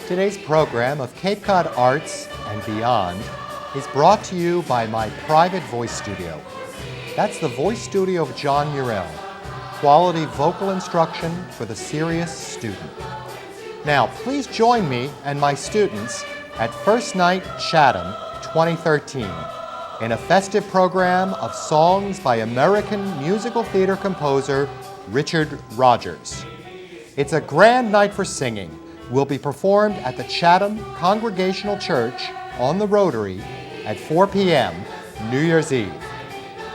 Today's program of Cape Cod Arts and Beyond is brought to you by my private voice studio. That's the voice studio of John Murrell, quality vocal instruction for the serious student. Now, please join me and my students at First Night Chatham 2013 in a festive program of songs by American musical theater composer Richard Rodgers. It's a grand night for singing. Will be performed at the Chatham Congregational Church on the Rotary at 4 p.m. New Year's Eve.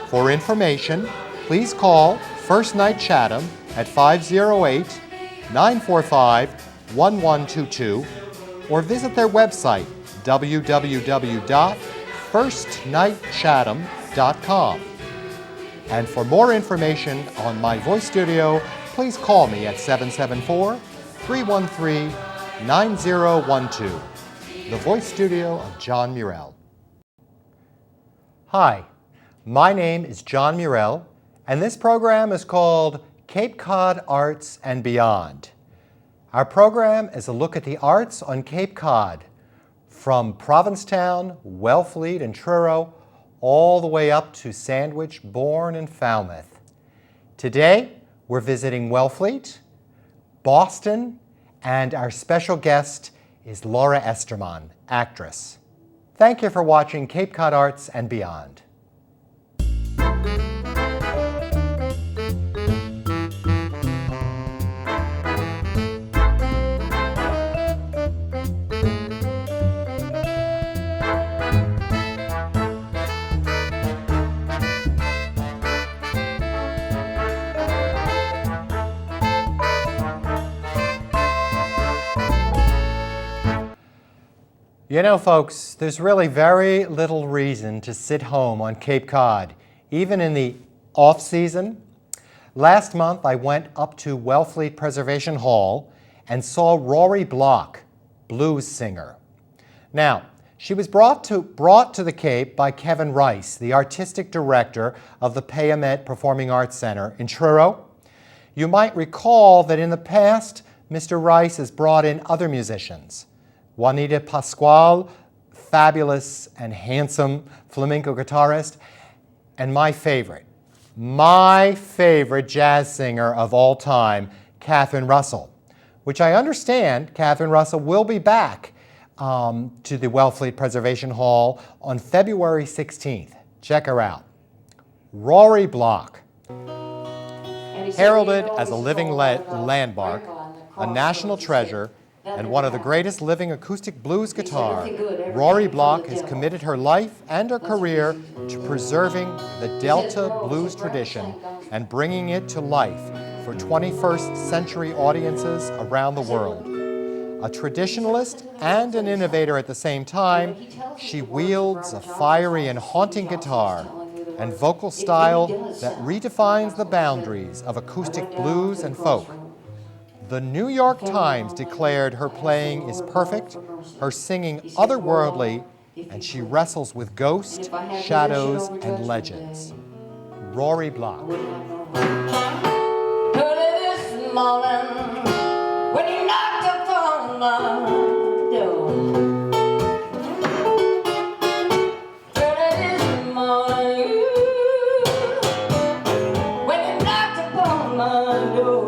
For information, please call First Night Chatham at 508-945-1122 or visit their website www.firstnightchatham.com. And for more information on my voice studio, please call me at 774-313-9012, the voice studio of John Murrell. Hi, my name is John Murrell, and this program is called Cape Cod Arts and Beyond. Our program is a look at the arts on Cape Cod, from Provincetown, Wellfleet, and Truro, all the way up to Sandwich, Bourne, and Falmouth. Today, we're visiting Wellfleet, Boston, and our special guest is Laura Esterman, actress. Thank you for watching Cape Cod Arts and Beyond. You know, folks, there's really very little reason to sit home on Cape Cod, even in the off-season. Last month, I went up to Wellfleet Preservation Hall and saw Rory Block, blues singer. Now, she was brought to the Cape by Kevin Rice, the artistic director of the Payamet Performing Arts Center in Truro. You might recall that in the past, Mr. Rice has brought in other musicians. Juanita Pascual, fabulous and handsome flamenco guitarist, and my favorite jazz singer of all time, Catherine Russell, which I understand Catherine Russell will be back to the Wellfleet Preservation Hall on February 16th. Check her out. Rory Block, heralded as a living landmark, a national treasure, and one of the greatest living acoustic blues guitar, Rory Block has committed her life and her career to preserving the Delta blues tradition and bringing it to life for 21st century audiences around the world. A traditionalist and an innovator at the same time, she wields a fiery and haunting guitar and vocal style that redefines the boundaries of acoustic blues and folk. The New York Times declared her playing is perfect, her singing otherworldly, and she wrestles with ghosts, shadows, and legends. Rory Block. Early this morning, when you knocked upon my door. Early this morning, when you knocked upon my door.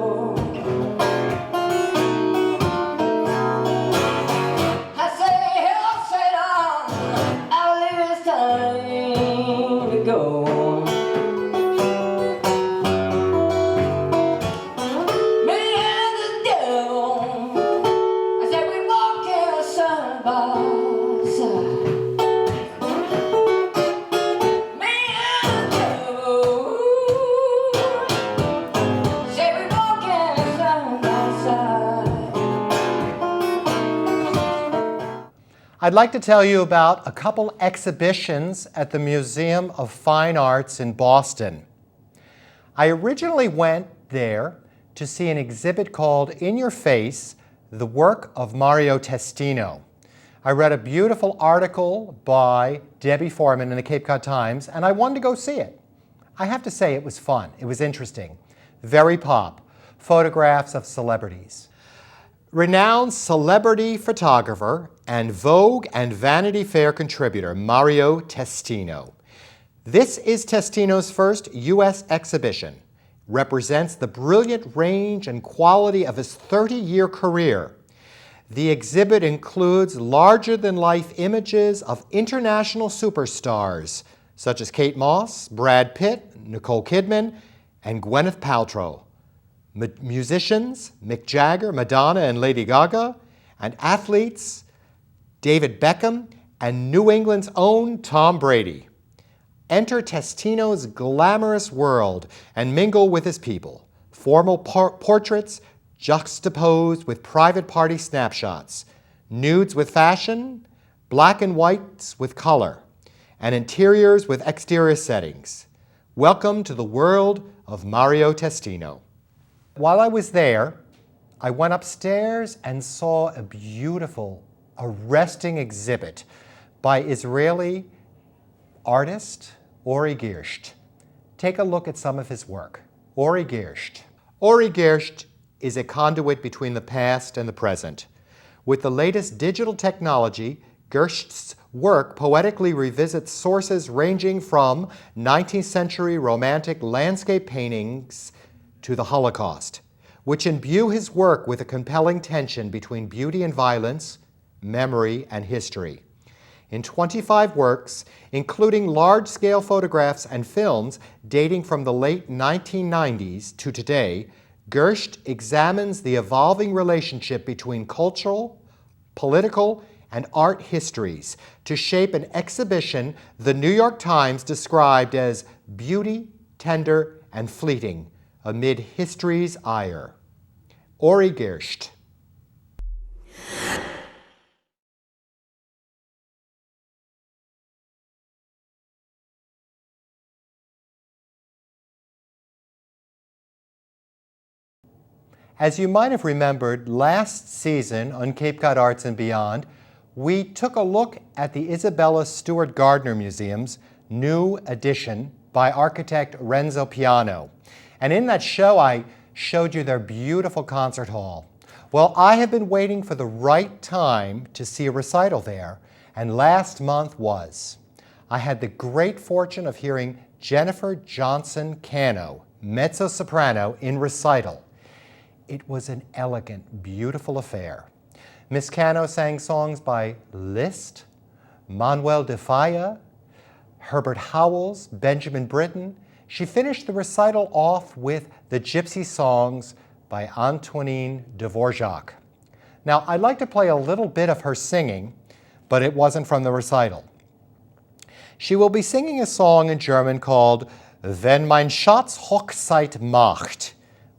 I'd like to tell you about a couple exhibitions at the Museum of Fine Arts in Boston. I originally went there to see an exhibit called In Your Face, the work of Mario Testino. I read a beautiful article by Debbie Foreman in the Cape Cod Times, and I wanted to go see it. I have to say it was fun. It was interesting. Very pop. Photographs of celebrities. Renowned celebrity photographer and Vogue and Vanity Fair contributor Mario Testino. This is Testino's first U.S. exhibition. Represents the brilliant range and quality of his 30-year career. The exhibit includes larger-than-life images of international superstars such as Kate Moss, Brad Pitt, Nicole Kidman, and Gwyneth Paltrow. Musicians, Mick Jagger, Madonna, and Lady Gaga, and athletes, David Beckham, and New England's own Tom Brady. Enter Testino's glamorous world and mingle with his people. Formal portraits juxtaposed with private party snapshots, nudes with fashion, black and whites with color, and interiors with exterior settings. Welcome to the world of Mario Testino. While I was there, I went upstairs and saw a beautiful, arresting exhibit by Israeli artist Ori Gersht. Take a look at some of his work. Ori Gersht. Ori Gersht is a conduit between the past and the present. With the latest digital technology, Gersht's work poetically revisits sources ranging from 19th century romantic landscape paintings to the Holocaust, which imbue his work with a compelling tension between beauty and violence, memory and history. In 25 works, including large-scale photographs and films dating from the late 1990s to today, Gersht examines the evolving relationship between cultural, political, and art histories to shape an exhibition the New York Times described as beauty, tender, and fleeting amid history's ire. Ori Gersht. As you might have remembered, last season on Cape Cod Arts and Beyond, we took a look at the Isabella Stewart Gardner Museum's new addition by architect Renzo Piano. And in that show, I showed you their beautiful concert hall. Well, I have been waiting for the right time to see a recital there, and last month was. I had the great fortune of hearing Jennifer Johnson Cano, mezzo-soprano, in recital. It was an elegant, beautiful affair. Miss Cano sang songs by Liszt, Manuel de Falla, Herbert Howells, Benjamin Britten. She finished the recital off with the Gypsy Songs by Antonin Dvorak. Now, I'd like to play a little bit of her singing, but it wasn't from the recital. She will be singing a song in German called Wenn mein Schatz Hochzeit macht,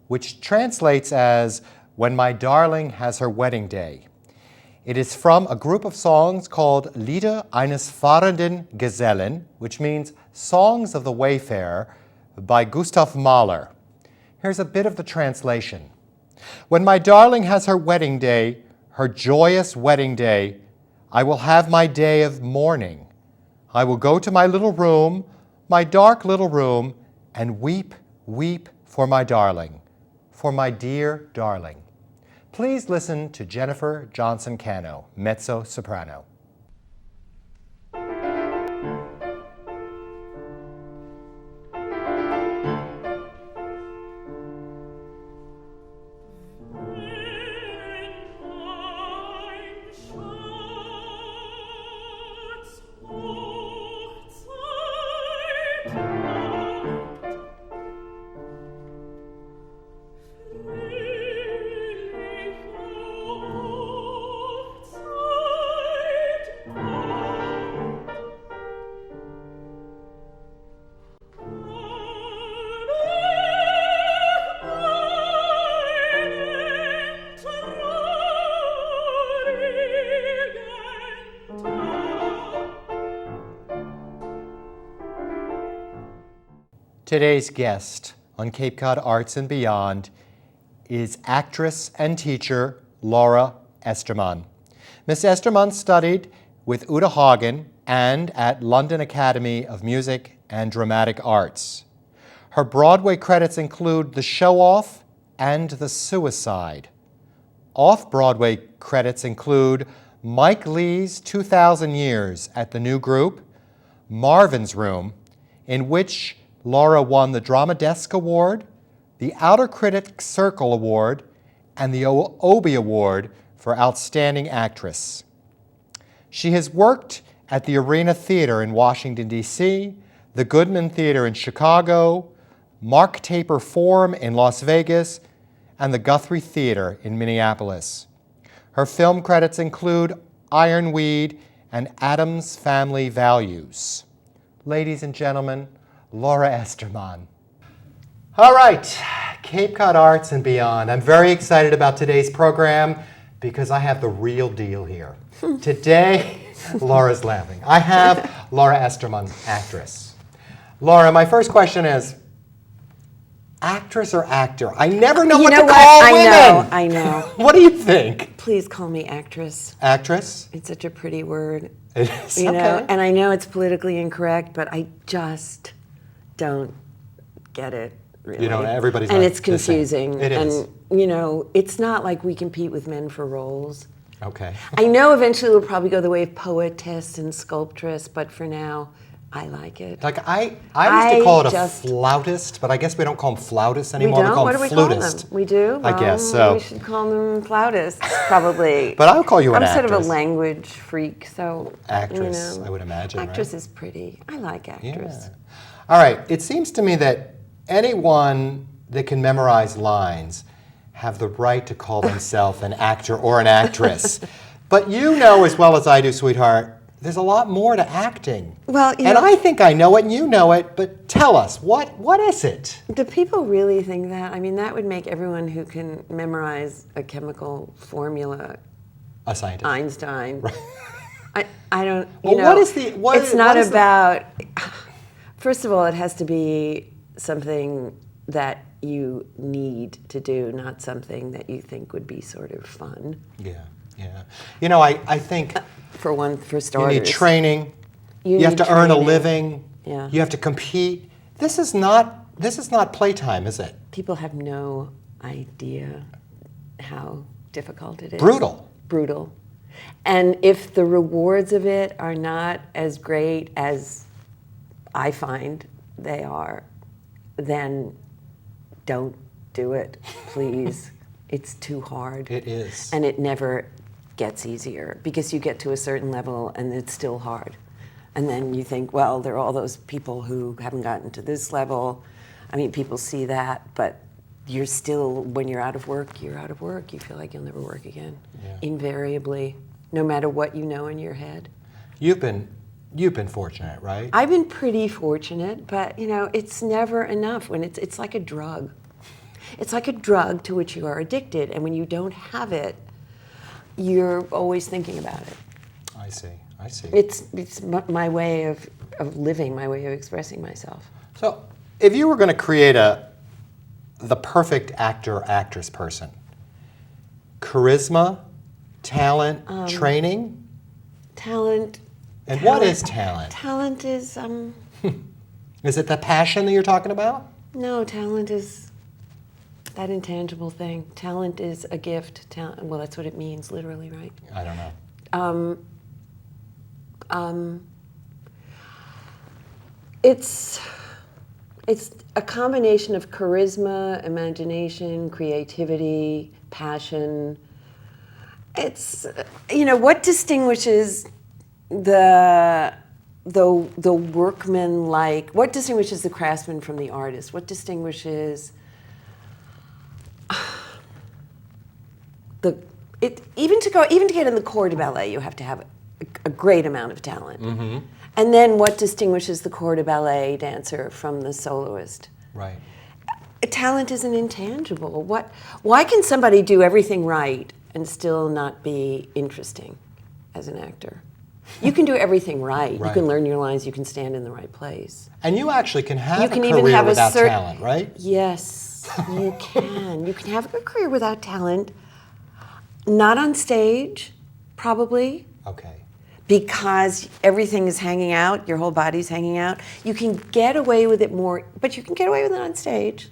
which translates as When My Darling Has Her Wedding Day. It is from a group of songs called Lieder eines fahrenden Gesellen, which means Songs of the Wayfarer, by Gustav Mahler. Here's a bit of the translation. When my darling has her wedding day, her joyous wedding day, I will have my day of mourning. I will go to my little room, my dark little room, and weep, weep for my darling, for my dear darling. Please listen to Jennifer Johnson Cano, mezzo-soprano. Today's guest on Cape Cod Arts and Beyond is actress and teacher Laura Esterman. Miss Esterman studied with Uta Hagen and at London Academy of Music and Dramatic Arts. Her Broadway credits include The Show Off and The Suicide. Off-Broadway credits include Mike Leigh's 2,000 Years at the New Group, Marvin's Room, in which Laura won the Drama Desk Award, the Outer Critics Circle Award, and the Obie Award for Outstanding Actress. She has worked at the Arena Theater in Washington, D.C., the Goodman Theater in Chicago, Mark Taper Forum in Las Vegas, and the Guthrie Theater in Minneapolis. Her film credits include Ironweed and Addams Family Values. Ladies and gentlemen, Laura Esterman. All right, Cape Cod Arts and beyond. I'm very excited about today's program because I have the real deal here. Today, Laura's laughing. I have Laura Esterman, actress. Laura, my first question is, actress or actor? I never know what to call women. I know. What do you think? Please call me actress. Actress? It's such a pretty word. It is, You okay. know, and I know it's politically incorrect, but I just don't get it, really. You don't, everybody's And not it's the same. confusing. It is. And, you know, it's not like we compete with men for roles. Okay. I know eventually we'll probably go the way of poetess and sculptress, but for now, I like it. Like I used to call it a just- flautist, but I guess we don't call them flautists We anymore. don't? We call What them do we call flutist. them? We do? I guess so. We should call them flautists, probably. But I'll call you an I'm sort of actress. a language freak, so Actress, you know, I would imagine, right? Actress is pretty. I like actress. Yeah. All right. It seems to me that anyone that can memorize lines have the right to call themselves an actor or an actress. But you know as well as I do, sweetheart, there's a lot more to acting. Well, you and know, I think I know it and you know it, but tell us, what is it? do people really think that? I mean, that would make everyone who can memorize a chemical formula A scientist. Einstein. I don't, you Well, know. what is the- what it's is- not what is the- about, first of all, it has to be something that you need to do, not something that you think would be sort of fun. Yeah, yeah. You know, I think For you starters. need training. You You have need to earn a training. living. Yeah. You have to compete. This is not playtime, is it? People have no idea how difficult it is. Brutal. Brutal. And if the rewards of it are not as great as I find they are, then don't do it, please. It's too hard. It is. And it never gets easier because you get to a certain level and it's still hard. And then you think, well, there are all those people who haven't gotten to this level. I mean, people see that, but you're still, when you're out of work, you're out of work. You feel like you'll never work again. Yeah. Invariably, no matter what you know in your head. You've been fortunate, right? I've been pretty fortunate, but you know, it's never enough. When it's like a drug. It's like a drug to which you are addicted, and when you don't have it, you're always thinking about it. I see. It's my way of living, my way of expressing myself. So, if you were going to create the perfect actor or actress person, charisma, talent, training, Talent. and what is talent? Talent is Is it the passion that you're talking about? no, talent is that intangible thing. Talent is a gift. Well, that's what it means, literally, right? I don't know. It's a combination of charisma, imagination, creativity, passion. It's, you know, what distinguishes the workman, like, what distinguishes the craftsman from the artist? What distinguishes even to get in the corps de ballet, you have to have a great amount of talent. Mm-hmm. And then what distinguishes the corps de ballet dancer from the soloist? Right. Talent is an intangible. Why can somebody do everything right and still not be interesting as an actor? You can do everything right. Right. You can learn your lines. You can stand in the right place. And you actually can have You a can career even have a without cer- talent, right? Yes, you can. You can have a career without talent. Not on stage, probably, Okay. because everything is hanging out, your whole body's hanging out. You can get away with it more, but you can get away with it on stage.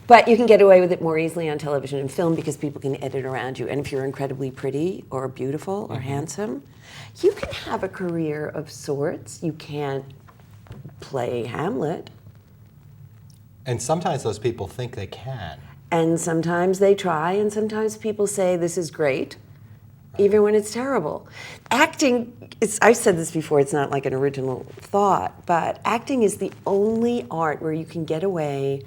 But you can get away with it more easily on television and film because people can edit around you. And if you're incredibly pretty or beautiful or handsome, you can have a career of sorts. You can't play Hamlet. And sometimes those people think they can. And sometimes they try, and sometimes people say, this is great, even when it's terrible. Acting, I've said this before, it's not like an original thought, but acting is the only art where you can get away.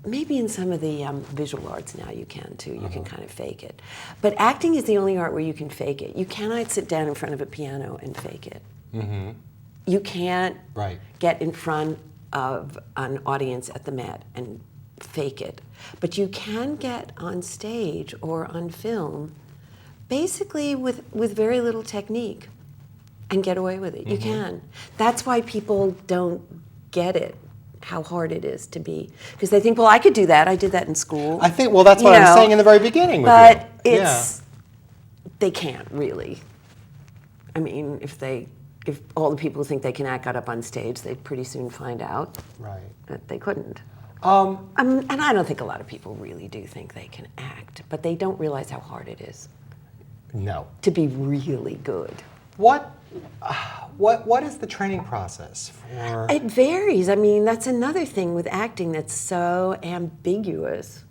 Maybe in some of the visual arts now you can too. You can kind of fake it. But acting is the only art where you can fake it. You cannot sit down in front of a piano and fake it. You can't get in front of an audience at the Met and fake it. But you can get on stage or on film basically with very little technique and get away with it. You can. That's why people don't get it, how hard it is to be. Because they think, well, I could do that. I did that in school. I think, well, that's what I was saying in the very beginning with but you. it's, they can't really. I mean, if all the people who think they can act got up on stage, they'd pretty soon find out that they couldn't. And I don't think a lot of people really do think they can act, but they don't realize how hard it is. No. To be really good. What is the training process for? It varies. I mean, that's another thing with acting that's so ambiguous.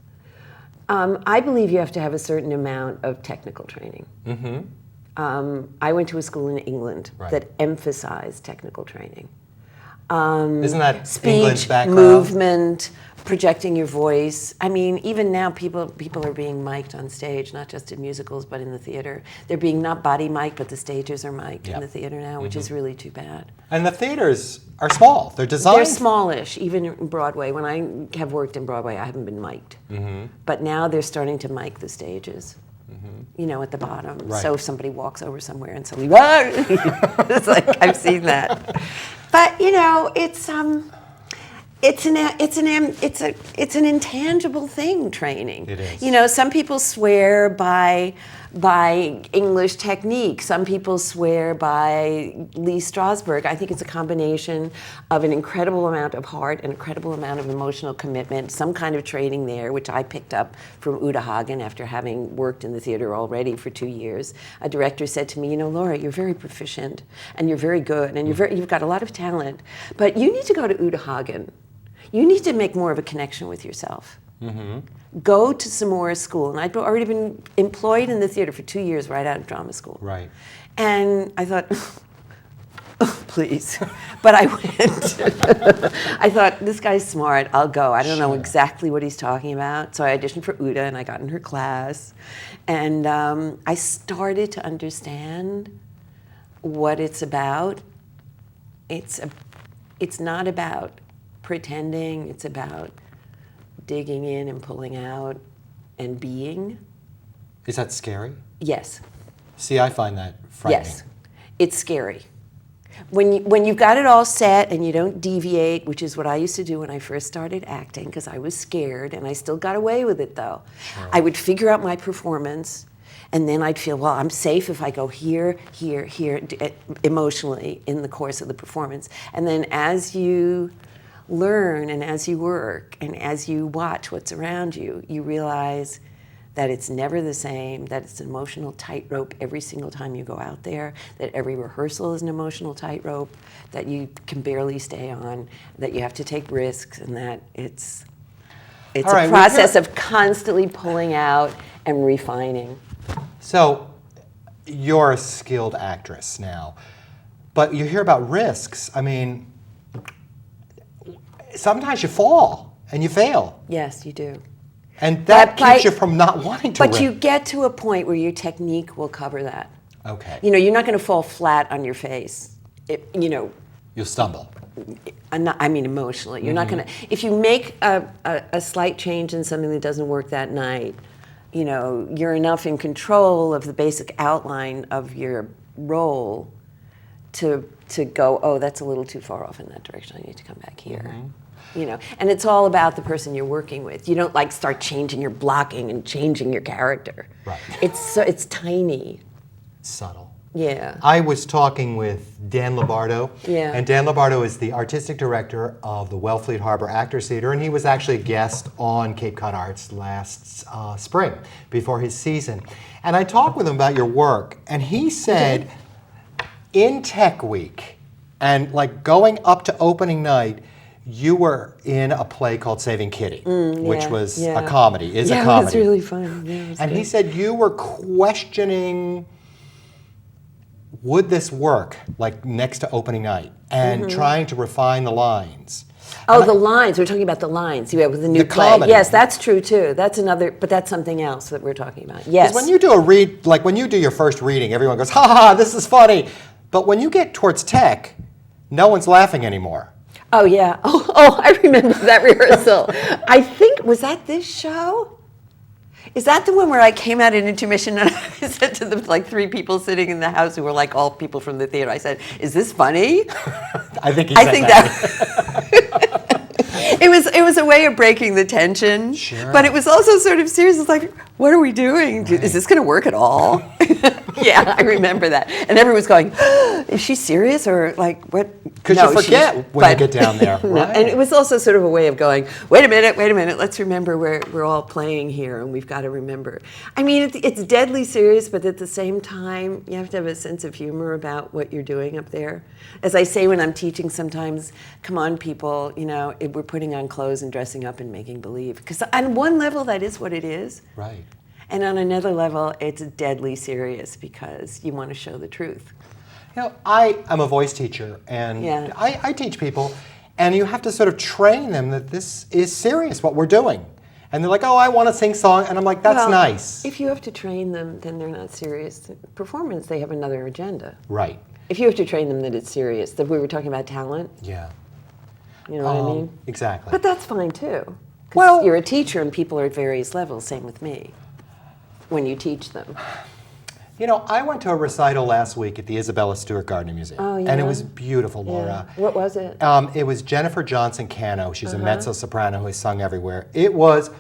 I believe you have to have a certain amount of technical training. I went to a school in England that emphasized technical training. Isn't that speech, England's background? Movement, projecting your voice. I mean, even now people are being mic'd on stage, not just in musicals, but in the theater. They're being not body mic'd, but the stages are mic'd in the theater now, which is really too bad. And the theaters are small. They're designed. They're smallish, even in Broadway. When I have worked in Broadway, I haven't been mic'd. But now they're starting to mic the stages. You know, at the bottom. So if somebody walks over somewhere and somebody, it's like, I've seen that. But you know, it's an intangible thing, training. It is. You know, some people swear by English technique. Some people swear by Lee Strasberg. I think it's a combination of an incredible amount of heart, an incredible amount of emotional commitment, some kind of training there, which I picked up from Uta Hagen after having worked in the theater already for 2 years. A director said to me, you know, Laura, you're very proficient and you're very good and you've got a lot of talent, but you need to go to Uta Hagen. You need to make more of a connection with yourself. Go to some more school. And I'd already been employed in the theater for 2 years right out of drama school. Right. And I thought, oh, please. But I went. I thought, this guy's smart. I'll go. I don't know exactly what he's talking about. So I auditioned for Uta and I got in her class. And I started to understand what it's about. It's not about pretending. It's about digging in and pulling out and being. Is that scary? Yes. See, I find that frightening. Yes. It's scary. When you've got it all set and you don't deviate, which is what I used to do when I first started acting, because I was scared, and I still got away with it though. I would figure out my performance, and then I'd feel, well, I'm safe if I go here, here, here, emotionally in the course of the performance. And then as you learn and as you work and as you watch what's around you, you realize that it's never the same, that it's an emotional tightrope every single time you go out there, that every rehearsal is an emotional tightrope, that you can barely stay on, that you have to take risks, and that it's a process of constantly pulling out and refining. So you're a skilled actress now, but you hear about risks. I mean, sometimes you fall and you fail. Yes, you do. And that keeps you from not wanting to But you get to a point where your technique will cover that. Okay. You know, you're not going to fall flat on your face. You'll stumble. I mean, emotionally. You're not going to... If you make a slight change in something that doesn't work that night, you know, you're enough in control of the basic outline of your role to go, oh, that's a little too far off in that direction. I need to come back here. You know, and it's all about the person you're working with. You don't like start changing your blocking and changing your character. Right. It's tiny. Subtle. Yeah. I was talking with Dan Lombardo, Yeah. and Dan Lombardo is the artistic director of the Wellfleet Harbor Actors Theater, and he was actually a guest on Cape Cod Arts last spring, before his season. And I talked with him about your work, and he said, in Tech Week, and like going up to opening night, you were in a play called Saving Kitty, which was a comedy, is a comedy. Yeah, it was really fun. Yeah, it was And good. he said you were questioning, would this work, like next to opening night, and trying to refine the lines. Oh, the lines. We're talking about the lines. Yeah, with the new The play. comedy. Yes, that's true too. That's another, but that's something else that we're talking about. Yes. Because when you do a read, like when you do your first reading, everyone goes, ha ha, this is funny. But when you get towards tech, no one's laughing anymore. Oh yeah. Oh, I remember that rehearsal. I think, was that this show? Is that the one where I came out in intermission and I said to the like 3 people sitting in the house who were like all people from the theater, I said, "Is this funny?" I think he I said think that. it was a way of breaking the tension. Sure. But it was also sort of serious. It's like, what are we doing? Right. Is this going to work at all? Yeah, I remember that. And everyone was going, is she serious or like what? Because you forget when you get down there. No, Right. and it was also sort of a way of going, wait a minute, let's remember we're all playing here and we've got to remember. I mean, it's deadly serious, but at the same time, you have to have a sense of humor about what you're doing up there. As I say when I'm teaching sometimes, come on people, we're putting on clothes and dressing up and making believe. Because on one level, that is what it is. Right. And on another level, it's deadly serious because you want to show the truth. I am a voice teacher, and Yeah. I teach people, and you have to sort of train them that this is serious, what we're doing. And they're like, oh, I want to sing song, and I'm like, that's Well, nice. If you have to train them, then they're not serious. Performance, they have another agenda. Right. If you have to train them that it's serious, that we were talking about talent, Yeah. you know what I mean? Exactly. But that's fine too. 'Cause Well- you're a teacher and people are at various levels, same with me, when you teach them. I went to a recital last week at the Isabella Stewart Gardner Museum, Oh, and it yeah? was beautiful, Laura. What was it? It was Jennifer Johnson Cano. She's a mezzo-soprano who has sung everywhere. It was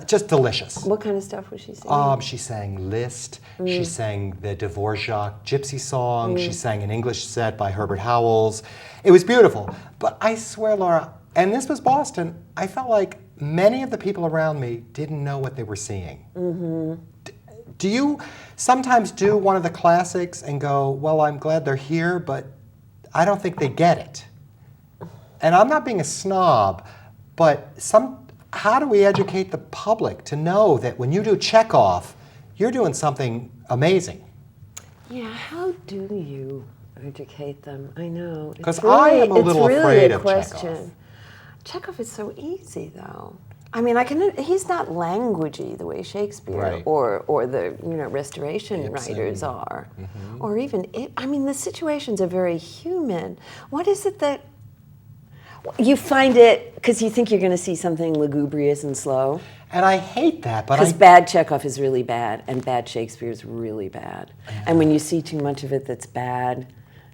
just delicious. What kind of stuff was she singing? She sang Liszt. She sang the Dvorak Gypsy Song. She sang an English set by Herbert Howells. It was beautiful. But I swear, Laura, and this was Boston, I felt like many of the people around me didn't know what they were seeing. Do you sometimes do one of the classics and go, well, I'm glad they're here, but I don't think they get it? And I'm not being a snob, but how do we educate the public to know that when you do Chekhov, you're doing something amazing? Yeah, how do you educate them? I know. 'Cause I am a little afraid of question. Chekhov is so easy, though. I mean, he's not languagey the way Shakespeare Right. or the Restoration Ibsen. writers are, or even the situations are very human. What is it that you find it because you think you're going to see something lugubrious and slow? And I hate that, but Because bad Chekhov is really bad, and bad Shakespeare is really bad. And when you see too much of it that's bad,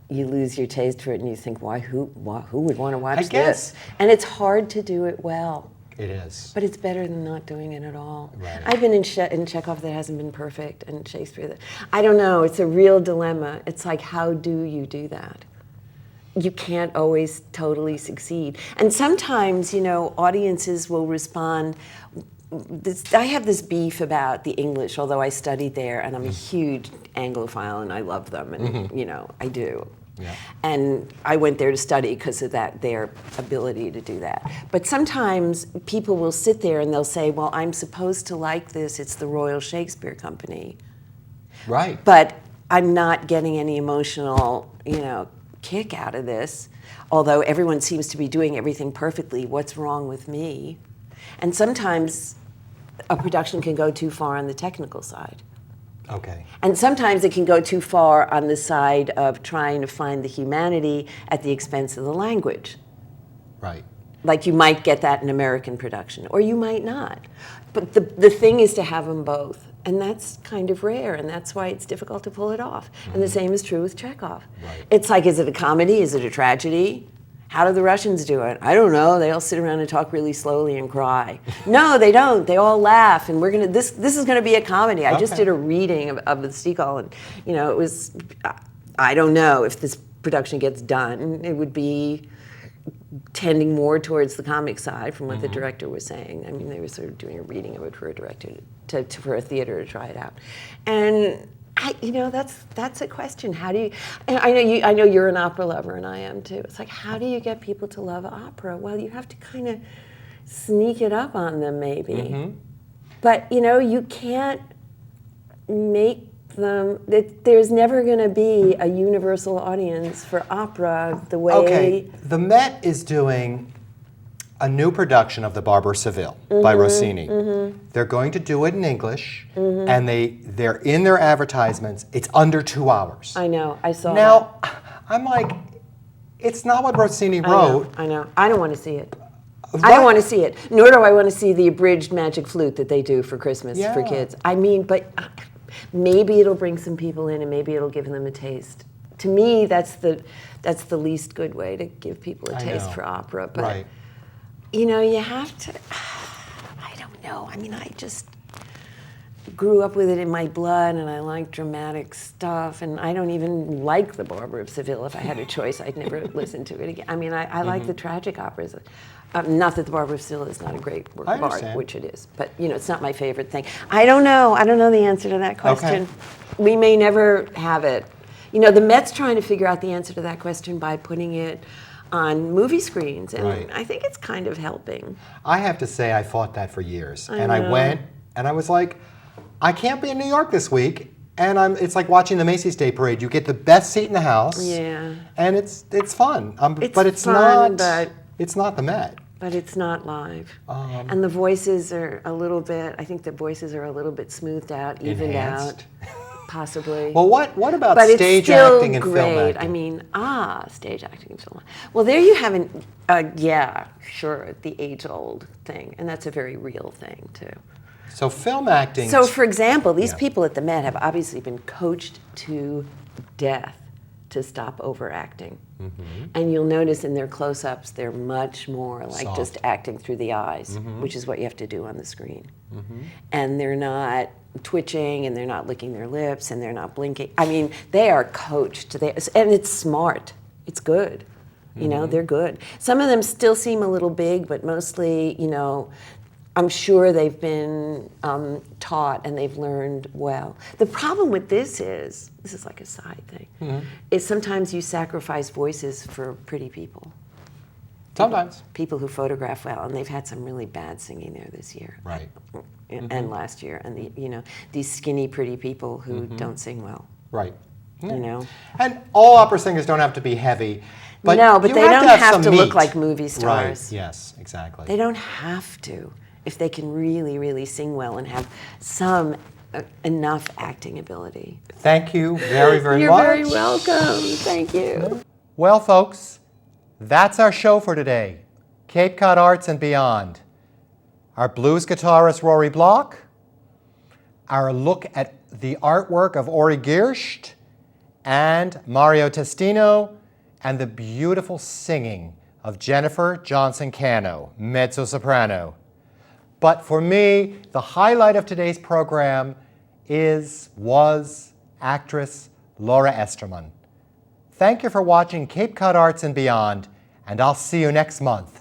you lose your taste for it, and you think, who would want to watch guess- this? And it's hard to do it well. it is. But it's better than not doing it at all. Right. I've been in Chekhov that hasn't been perfect, and Shakespeare that, I don't know, it's a real dilemma. It's like, how do you do that? You can't always totally succeed. And sometimes, audiences will respond. I have this beef about the English, although I studied there, and I'm a huge Anglophile, and I love them, and I do. Yeah. And I went there to study because of their ability to do that. But sometimes people will sit there and they'll say, well, I'm supposed to like this, it's the Royal Shakespeare Company. Right. But I'm not getting any emotional, kick out of this. Although everyone seems to be doing everything perfectly, what's wrong with me? And sometimes a production can go too far on the technical side. Okay. And sometimes it can go too far on the side of trying to find the humanity at the expense of the language. Right. Like you might get that in American production, or you might not. But the thing is to have them both. And that's kind of rare, and that's why it's difficult to pull it off. And the same is true with Chekhov. Right. It's like, is it a comedy? Is it a tragedy? How do the Russians do it? I don't know. They all sit around and talk really slowly and cry. No, they don't. They all laugh, and we're gonna. This is gonna be a comedy. I just Okay. did a reading of the Seagull, and it was. I don't know if this production gets done. It would be tending more towards the comic side from what the director was saying. I mean, they were sort of doing a reading of it for a director for a theater to try it out, and. That's a question. How do you? And I know you're an opera lover, and I am too. It's like, how do you get people to love opera? Well, you have to kind of sneak it up on them, maybe. But you can't make them. There's never going to be a universal audience for opera the way. Okay, the Met is doing a new production of The Barber of Seville by Rossini. They're going to do it in English, and they're in their advertisements. It's under 2 hours. I know. I saw Now, that. I'm like, it's not what Rossini wrote. I know. I don't want to see it. I don't want to see it. Nor do I want to see the abridged magic flute that they do for Christmas for kids. I mean, but maybe it'll bring some people in, and maybe it'll give them a taste. To me, that's the least good way to give people a taste for opera. But Right. you have to. I don't know. I mean, I just grew up with it in my blood, and I like dramatic stuff, and I don't even like The Barber of Seville. If I had a choice, I'd never listen to it again. I mean, I like the tragic operas. Not that The Barber of Seville is not a great work of art, which it is, but it's not my favorite thing. I don't know. I don't know the answer to that question. Okay. We may never have it. The Met's trying to figure out the answer to that question by putting it on movie screens, and I think it's kind of helping. I have to say, I fought that for years. I went, and I was like, I can't be in New York this week, and it's like watching the Macy's Day Parade. You get the best seat in the house, and it's fun. But it's fun, not. It's not the Met. But it's not live. And the voices are a little bit. I think the voices are a little bit smoothed out, evened Enhanced. out. Possibly. Well, what about But stage it's still acting and great. film acting? I mean, stage acting and film. Well, there you have the age-old thing, and that's a very real thing too. So film acting. So, for example, these people at the Met have obviously been coached to death to stop overacting. And you'll notice in their close-ups, they're much more like Soft. just acting through the eyes, which is what you have to do on the screen. And they're not twitching, and they're not licking their lips, and they're not blinking. I mean, they are coached. And it's smart. It's good. They're good. Some of them still seem a little big, but mostly, I'm sure they've been taught and they've learned well. The problem with this is like a side thing, is sometimes you sacrifice voices for pretty people. Sometimes. People who photograph well, and they've had some really bad singing there this year. Right. And last year, and these skinny, pretty people who don't sing well. Right. And all opera singers don't have to be heavy. But no, but you they don't have some to look meat. like movie stars. Right. Yes, exactly. They don't have to, if they can really, really sing well and have some enough acting ability. Thank you very, very You're much. very welcome. Thank you. Well, folks, that's our show for today. Cape Cod Arts and Beyond. Our blues guitarist Rory Block, our look at the artwork of Ori Gierscht and Mario Testino, and the beautiful singing of Jennifer Johnson-Cano, mezzo-soprano. But for me, the highlight of today's program was actress Laura Esterman. Thank you for watching Cape Cod Arts and Beyond, and I'll see you next month.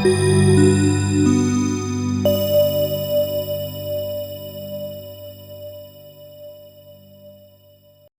Thank you.